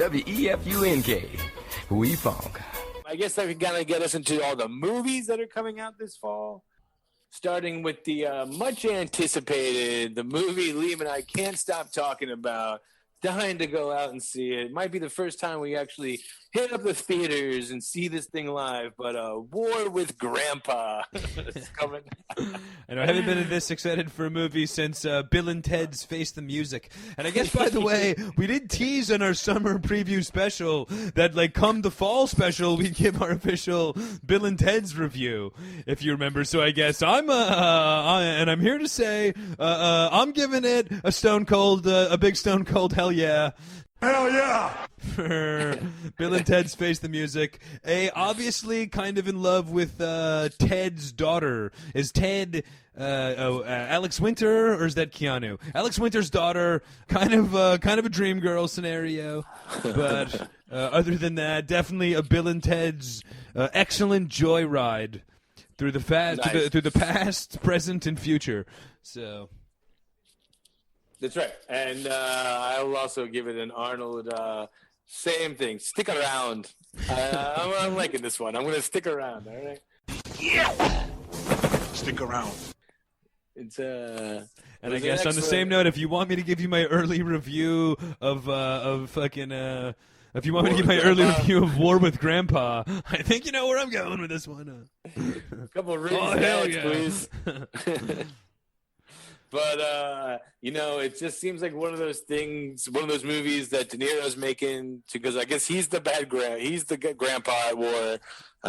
WEFUNK. We funk. I guess that could kind of get us into all the movies that are coming out this fall. Starting with the much anticipated, the movie Liam and I can't stop talking about. Dying to go out and see it. It might be the first time we actually hit up the theaters and see this thing live, but War with Grandpa is coming. And I haven't been this excited for a movie since Bill and Ted's Face the Music. And I guess, by the way, we did tease in our summer preview special that, like, come the fall special, we give our official Bill and Ted's review, if you remember. So I guess I'm here to say I'm giving it a big stone cold hell yeah. Hell yeah! For Bill and Ted's Face the Music. Obviously kind of in love with Ted's daughter. Is Ted Alex Winter, or is that Keanu? Alex Winter's daughter, kind of a dream girl scenario. But other than that, definitely a Bill and Ted's excellent joyride through the past, present, and future. So... That's right. And I will also give it an Arnold, same thing. Stick around. I'm liking this one. I'm going to stick around, all right? Yeah! Stick around. It's and I guess on the same note, if you want me to give you my early review of if you want me to give my early review of War with Grandpa, I think you know where I'm going with this one. A couple of reviews, please. But, it just seems like one of those movies that De Niro's making, because I guess he's the he's the grandpa at War,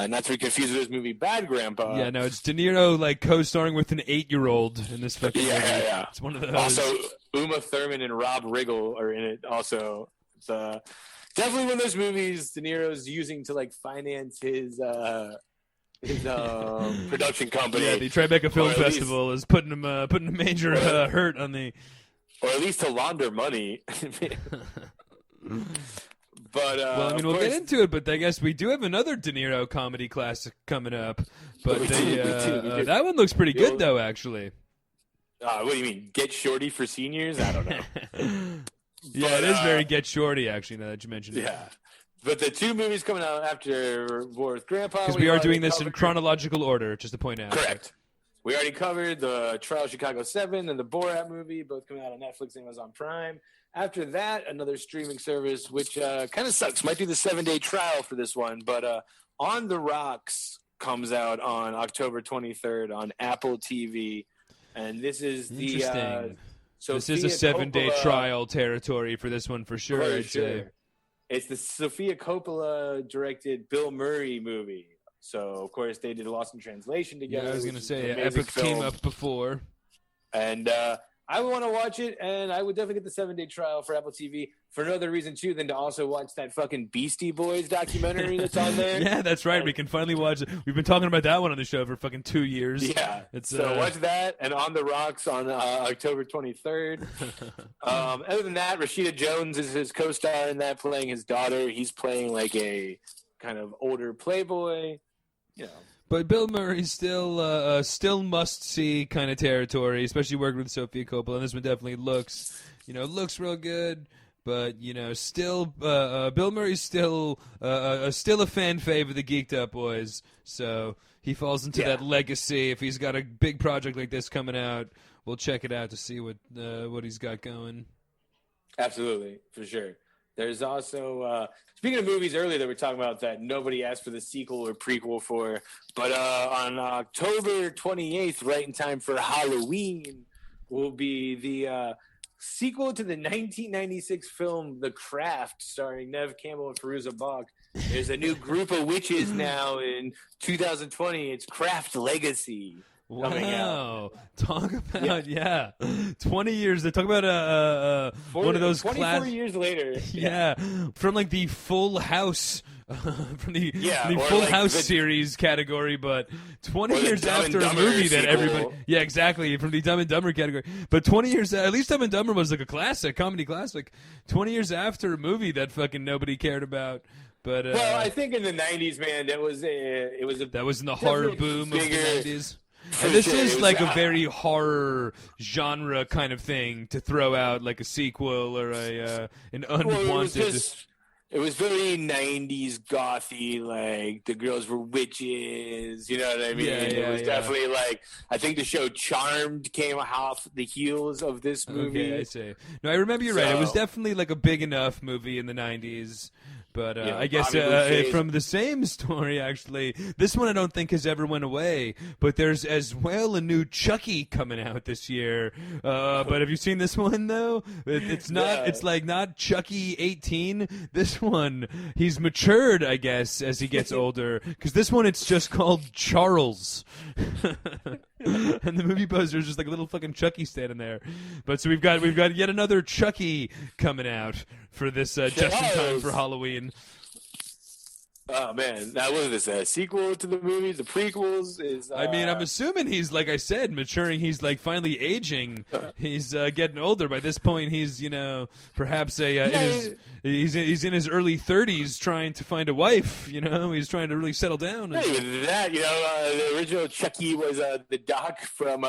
not to be confused with his movie Bad Grandpa. Yeah, no, it's De Niro, like, co-starring with an 8-year-old in this fucking movie. Yeah. It's one of those. Also, Uma Thurman and Rob Riggle are in it also. It's definitely one of those movies De Niro's using to, like, finance his production company. Yeah, the Tribeca Film Festival is putting a major hurt on the... Or at least to launder money. But well, I mean, we'll get into it, but I guess we do have another De Niro comedy classic coming up. But we do. That one looks pretty good, though, actually. What do you mean? Get Shorty for seniors? I don't know. Yeah, it is very Get Shorty, actually, now that you mentioned it. Yeah. But the two movies coming out after War with Grandpa... Because we are doing this in chronological order, just to point out. Correct. We already covered the Trial of Chicago 7 and the Borat movie, both coming out on Netflix and Amazon Prime. After that, another streaming service, which kind of sucks. Might do the 7-day trial for this one. But On the Rocks comes out on October 23rd on Apple TV. And this is the... Interesting. This is a 7-day trial territory for this one, for sure, I'd say. It's the Sofia Coppola-directed Bill Murray movie. So, of course, they did Lost in Translation together. Yeah, I was going to say, Epic came up before. And I would want to watch it, and I would definitely get the 7-day trial for Apple TV for no other reason, too, than to also watch that fucking Beastie Boys documentary that's on there. Yeah, that's right. We can finally watch it. We've been talking about that one on the show for fucking 2 years. Yeah. So watch that, and On the Rocks on October 23rd. Other than that, Rashida Jones is his co-star in that, playing his daughter. He's playing like a kind of older playboy, But Bill Murray's still must-see kind of territory, especially working with Sofia Coppola. And this one definitely looks real good. But still, Bill Murray's still a fan fave of the Geeked Up boys. So he falls into that legacy. If he's got a big project like this coming out, we'll check it out to see what he's got going. Absolutely, for sure. There's also, speaking of movies earlier that we were talking about that nobody asked for the sequel or prequel for, but on October 28th, right in time for Halloween, will be the sequel to the 1996 film The Craft, starring Neve Campbell and Fairuza Balk. There's a new group of witches now in 2020. It's Craft Legacy. Wow. Talk about 20 years. They talk about one of those 24 years later. Yeah. From like the Full House from the Full like House series category, but 20 years after a movie that everybody exactly, from the Dumb and Dumber category. But 20 years at least Dumb and Dumber was like a classic, comedy classic. 20 years after a movie that fucking nobody cared about. But well, I think in the 90s, man, that was in the horror boom of the 90s. And this is like a very horror genre kind of thing to throw out like a sequel or an unwanted. It was very 90s gothy, like the girls were witches, you know what I mean? It was definitely like, I think the show Charmed came off the heels of this movie. Okay, I see. No, I remember you're right. It was definitely like a big enough movie in the 90s. But I guess from the same story, actually, this one I don't think has ever went away. But there's as well a new Chucky coming out this year. But have you seen this one though? It's not. Yeah. It's like not Chucky 18. This one, he's matured, I guess, as he gets older. Because this one, it's just called Charles. And the movie poster is just like a little fucking Chucky standing there. But so we've got yet another Chucky coming out for this just in time for Halloween. Oh man, now what is this? A sequel to the movies? The prequels is. I mean, I'm assuming he's, like I said, maturing. He's like finally aging. He's getting older. By this point, he's perhaps he's in his early 30s, trying to find a wife. He's trying to really settle down. Not even that. The original Chucky was the doc from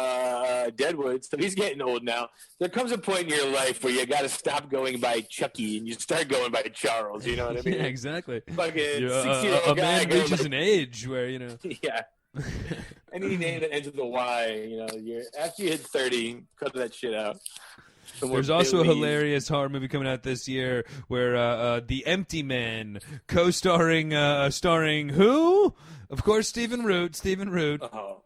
Deadwood, so he's getting old now. There comes a point in your life where you got to stop going by Chucky and you start going by Charles. You know what I mean? Yeah, exactly. Fucking. A man reaches an age where Yeah. Any name that ends with a Y, after you hit 30, cut that shit out. There's also a hilarious horror movie coming out this year where The Empty Man, starring who? Of course, Stephen Root. Oh,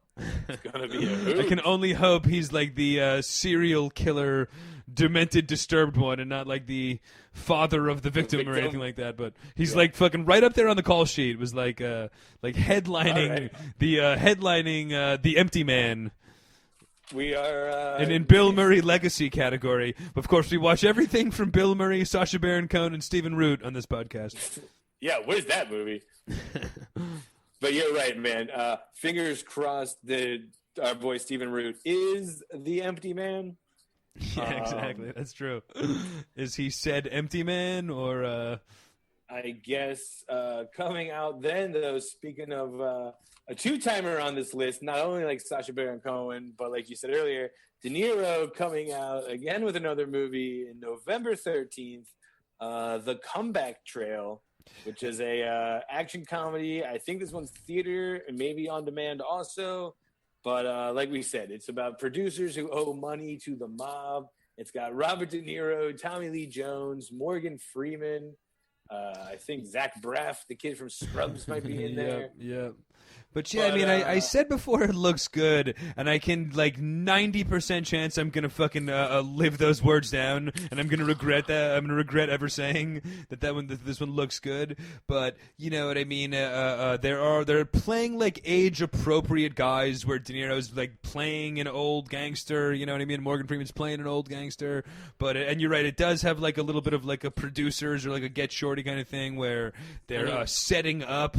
it's gonna be a hoot. I can only hope he's like the serial killer, demented, disturbed one, and not like the father of the victim or anything like that. But he's like fucking right up there on the call sheet. It was like headlining the Empty Man. We are in Bill Murray legacy category. Of course, we watch everything from Bill Murray, Sacha Baron Cohen, and Stephen Root on this podcast. Yeah, where's that movie? But you're right, man. Fingers crossed that our boy Stephen Root is the Empty Man. Yeah, exactly. That's true. Is he said Empty Man or? I guess coming out then, though, speaking of a two-timer on this list, not only like Sacha Baron Cohen, but like you said earlier, De Niro coming out again with another movie in November 13th, The Comeback Trail, which is a action comedy. I think this one's theater and maybe on demand also. But like we said, it's about producers who owe money to the mob. It's got Robert De Niro, Tommy Lee Jones, Morgan Freeman. I think Zach Braff, the kid from Scrubs, might be in there. Yeah. But yeah, I mean, I said before it looks good, and I can 90% chance I'm gonna fucking live those words down, and I'm gonna regret that. I'm gonna regret ever saying this one looks good. But you know what I mean? They're playing like age appropriate guys, where De Niro's like playing an old gangster. You know what I mean? Morgan Freeman's playing an old gangster. But and you're right, it does have like a little bit of like a producers or like a Get Shorty kind of thing where they're setting up.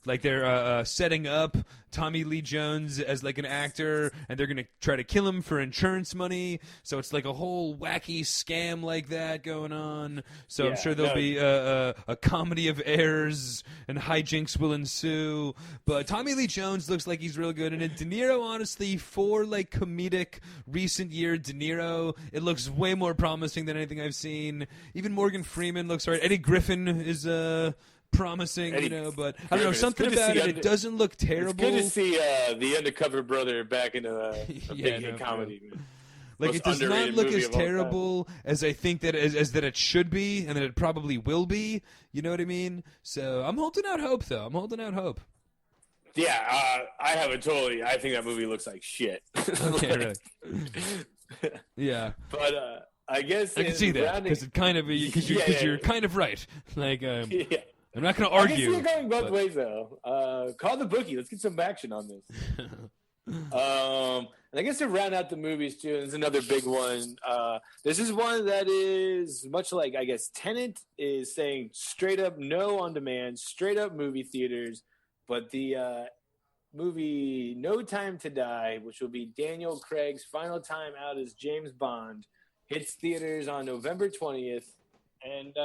Like they're setting up Tommy Lee Jones as like an actor, and they're gonna try to kill him for insurance money. So it's like a whole wacky scam like that going on. So I'm sure there'll be a comedy of errors and hijinks will ensue. But Tommy Lee Jones looks like he's real good, and De Niro, honestly, for like comedic recent year De Niro, it looks way more promising than anything I've seen. Even Morgan Freeman looks right. Eddie Griffin is promising, but I don't know, something about it. It doesn't look terrible. It's good to see the Undercover Brother back in a big hit comedy. Like, it does not look as terrible as I think that as that it should be, and that it probably will be. You know what I mean? So I'm holding out hope, though. I'm holding out hope. Yeah, I think that movie looks like shit. Okay, right. Yeah, but I guess I can see that because you're kind of right. Like, I'm not going to argue. I can see it going both ways, though. Call the bookie. Let's get some action on this. And I guess to round out the movies, too, there's another big one. This is one that is much like, I guess, Tenet is saying straight up no on demand, straight up movie theaters. But the movie No Time to Die, which will be Daniel Craig's final time out as James Bond, hits theaters on November 20th. And...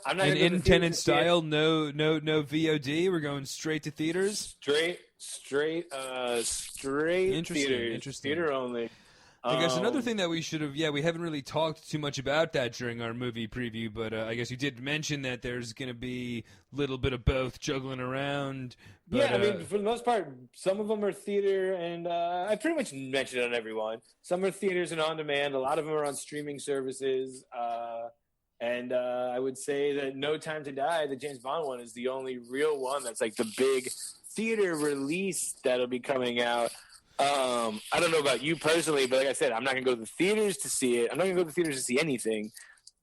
I'm not in Tenet style, no VOD. We're going straight to theaters. Straight theaters. Interesting. Theater only. I guess another thing that we should have, we haven't really talked too much about that during our movie preview, but I guess you did mention that there's going to be a little bit of both juggling around. But, yeah, I mean, for the most part, some of them are theater, and I pretty much mentioned it on every one. Some are theaters and on demand. A lot of them are on streaming services. And I would say that No Time to Die, the James Bond one, is the only real one that's like the big theater release that'll be coming out. I don't know about you personally, but like I said, I'm not going to go to the theaters to see it. I'm not going to go to the theaters to see anything.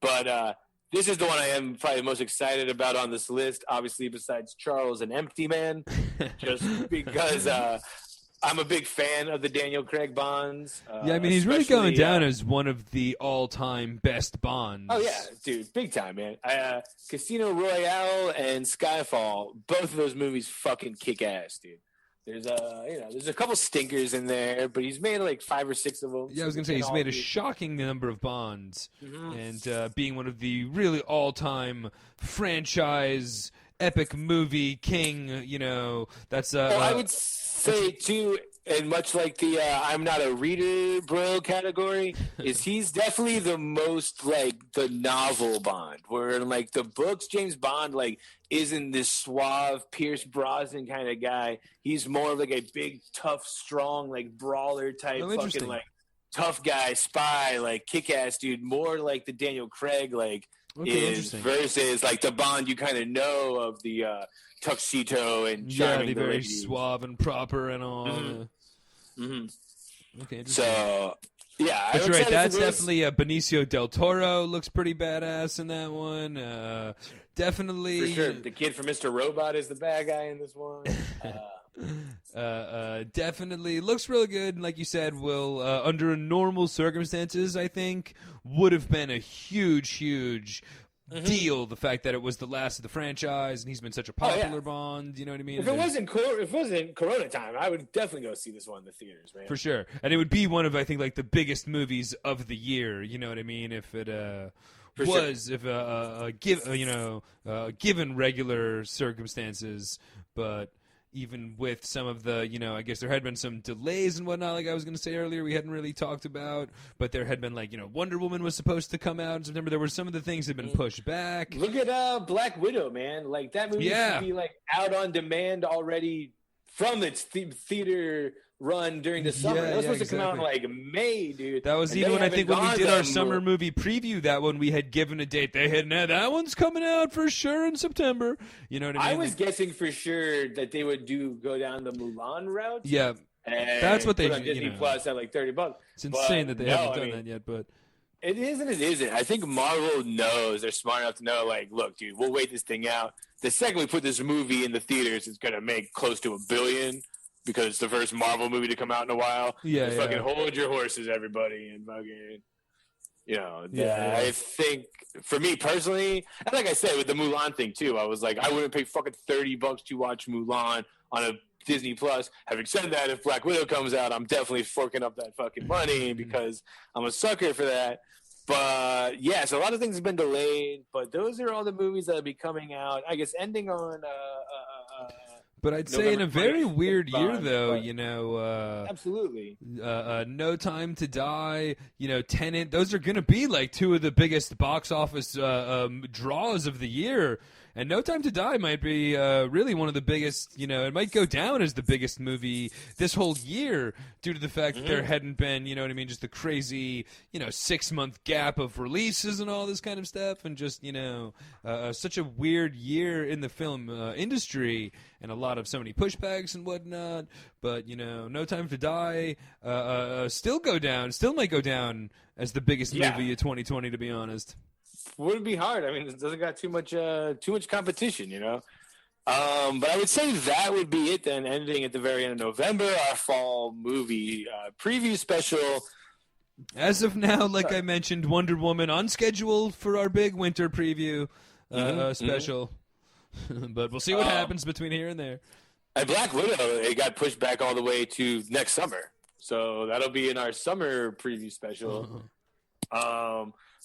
But this is the one I am probably most excited about on this list, obviously besides Charles and Empty Man, just because I'm a big fan of the Daniel Craig Bonds. I mean, he's really going down as one of the all-time best Bonds. Oh, yeah, dude, big time, man. Casino Royale and Skyfall, both of those movies fucking kick ass, dude. There's there's a couple stinkers in there, but he's made like 5 or 6 of them. Yeah, I was gonna say he's made a shocking number of Bonds, and being one of the really all-time franchise epic movie king. That's I would say too, and much like the I'm not a reader bro category, is he's definitely the most like the novel Bond, where in like the books, James Bond like isn't this suave Pierce Brosnan kind of guy. He's more of like a big, tough, strong, like brawler type, fucking like tough guy, spy, like kick-ass dude. More like the Daniel Craig like is versus like the Bond you kind of know of the tuxedo and charming the very ladies. suave and proper and all. Okay, so yeah, but you're right. That's definitely Benicio del Toro looks pretty badass in that one. Definitely, for sure. The kid from Mr. Robot is the bad guy in this one. Definitely looks really good. Like you said, will under normal circumstances, I think would have been a huge deal. The fact that it was the last of the franchise and he's been such a popular Bond. You know what I mean? If it wasn't Corona time, I would definitely go see this one in the theaters, man. For sure, and it would be one of I think like the biggest movies of the year. You know what I mean? If it given regular circumstances, but even with some of the, I guess there had been some delays and whatnot, like I was going to say earlier, we hadn't really talked about, but there had been like, Wonder Woman was supposed to come out in September. There were some of the things that had been pushed back. Look at Black Widow, man. Like that movie should be like out on demand already from its theater run during the summer. That was supposed to come out in like May, dude. That was even when I think when we did our summer movie preview, that one we had given a date. They had that one's coming out for sure in September. You know what I mean? I was guessing for sure that they would go down the Mulan route. Yeah, that's what they put on Disney Plus at like $30. It's insane that they haven't done that yet, but it is and it isn't. I think Marvel knows. They're smart enough to know, like, look, dude, we'll wait this thing out. The second we put this movie in the theaters, it's gonna make close to $1 billion. Because it's the first Marvel movie to come out in a while. Fucking hold your horses, everybody, and fucking, I think for me personally, and like I said with the Mulan thing too, I was like, I wouldn't pay fucking $30 to watch Mulan on a Disney Plus. Having said that, if Black Widow comes out, I'm definitely forking up that fucking money because I'm a sucker for that. But yeah, so a lot of things have been delayed, but those are all the movies that will be coming out. I guess ending on. But I'd say in a very weird year, though, absolutely. No Time to Die, Tenet, those are going to be like two of the biggest box office draws of the year. And No Time to Die might be really one of the biggest, it might go down as the biggest movie this whole year due to the fact that there hadn't been, just the crazy, 6-month gap of releases and all this kind of stuff. And just, such a weird year in the film industry and so many pushbacks and whatnot. But, No Time to Die still might go down as the biggest movie of 2020, to be honest. Wouldn't be hard. I mean, it doesn't got too much competition, But I would say that would be it then, ending at the very end of November, our fall movie preview special. As of now, like I mentioned, Wonder Woman on schedule for our big winter preview special. But we'll see what happens between here and there. And Black Widow, it got pushed back all the way to next summer. So that'll be in our summer preview special.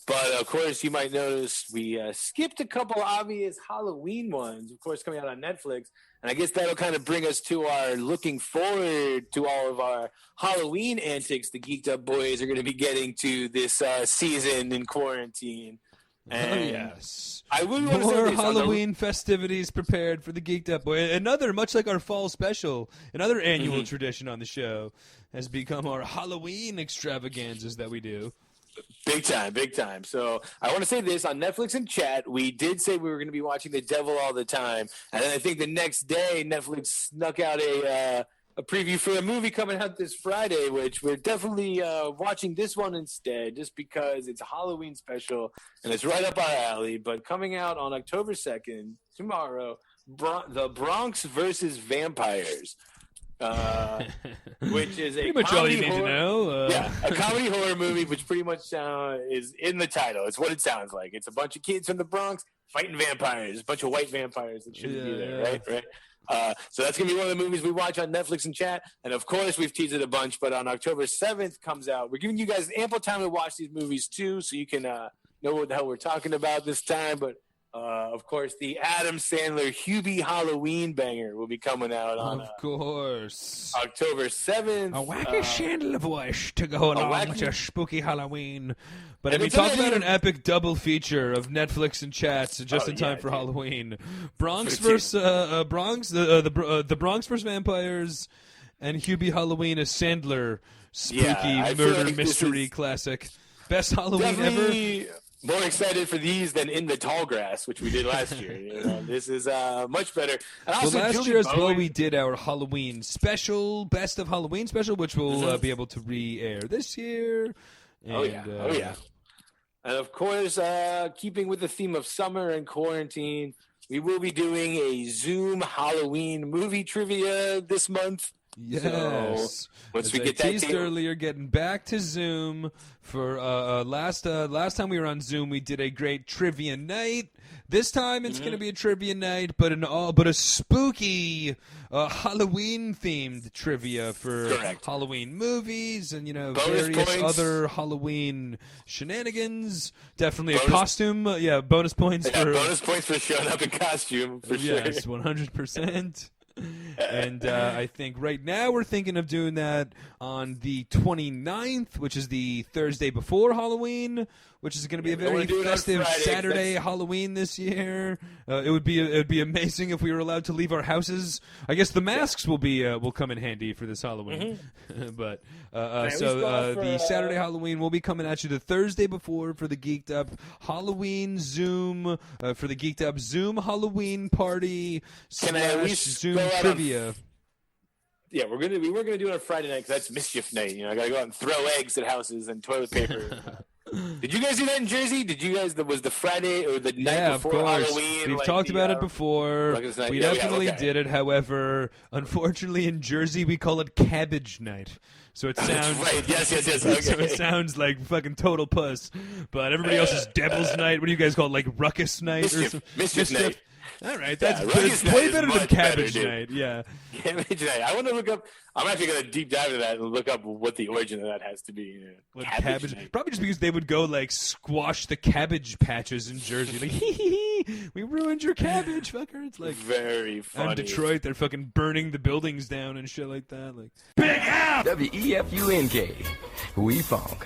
But of course, you might notice we skipped a couple obvious Halloween ones, of course, coming out on Netflix. And I guess that'll kind of bring us to our looking forward to all of our Halloween antics the Geeked Up boys are going to be getting to this season in quarantine. And yes. I would want to More say this, Halloween festivities prepared for the Geeked Up boy. Another, much like our fall special, another annual tradition on the show has become our Halloween extravaganzas that we do. Big time, big time. So I want to say this on Netflix and chat. We did say we were going to be watching The Devil All the Time, and then I think the next day Netflix snuck out a preview for a movie coming out this Friday, which we're definitely watching this one instead, just because it's a Halloween special and it's right up our alley. But coming out on October 2nd, tomorrow, The Bronx versus Vampires. Which is a pretty much all you need horror, to know. a comedy horror movie, which pretty much is in the title. It's what it sounds like. It's a bunch of kids from the Bronx fighting vampires, a bunch of white vampires that shouldn't be there, right? So that's gonna be one of the movies we watch on Netflix and chat. And of course, we've teased it a bunch, but on October 7th comes out. We're giving you guys ample time to watch these movies too, so you can know what the hell we're talking about this time. But of course, the Adam Sandler Hubie Halloween banger will be coming out on course, October 7th. A wacky Chandler voice to go along with your spooky Halloween. But if we talk about an epic double feature of Netflix and chats just in time for Halloween, Bronx versus the Bronx versus Vampires, and Hubie Halloween, a Sandler spooky murder mystery classic. Best Halloween ever. More excited for these than In the Tall Grass, which we did last year. This is much better. And also, last Julie year as Bowen, well, we did our Halloween special, Best of Halloween special, which we'll be able to re-air this year. And, And of course, keeping with the theme of summer and quarantine, we will be doing a Zoom Halloween movie trivia this month. Yes. So, once we get that teased earlier, getting back to Zoom for last time we were on Zoom, we did a great trivia night. This time it's going to be a trivia night, but a spooky Halloween themed trivia for Halloween movies and various other Halloween shenanigans. Definitely a costume, bonus points for showing up in costume for sure. Yes, 100%. And I think right now we're thinking of doing that on the 29th, which is the Thursday before Halloween, which is going to be a very festive Saturday Halloween this year. It would be amazing if we were allowed to leave our houses. I guess the masks will come in handy for this Halloween. But the Saturday Halloween will be coming at you the Thursday before for the Geeked Up Halloween Zoom for the Geeked Up Zoom Halloween party / Zoom trivia. Yeah, we were gonna do it on Friday night because that's mischief night. I gotta go out and throw eggs at houses and toilet paper. Did you guys do that in Jersey? Did you guys? Was the Friday or the night before Halloween? We've talked about it before. We definitely did it. However, unfortunately, in Jersey, we call it Cabbage Night. So it sounds right. Yes. Okay. So it sounds like fucking total puss. But everybody else is Devil's Night. What do you guys call it? Like Ruckus Night or something? Mischief Night. All right, that's way better than Cabbage Night. Yeah, Cabbage Night. I want to look up. I'm actually going to deep dive into that and look up what the origin of that has to be. Cabbage Night. Probably just because they would go like squash the cabbage patches in Jersey. Like, hee, we ruined your cabbage, fucker. It's like very funny. And Detroit, they're fucking burning the buildings down and shit like that. Like Big F! WEFUNK. We funk.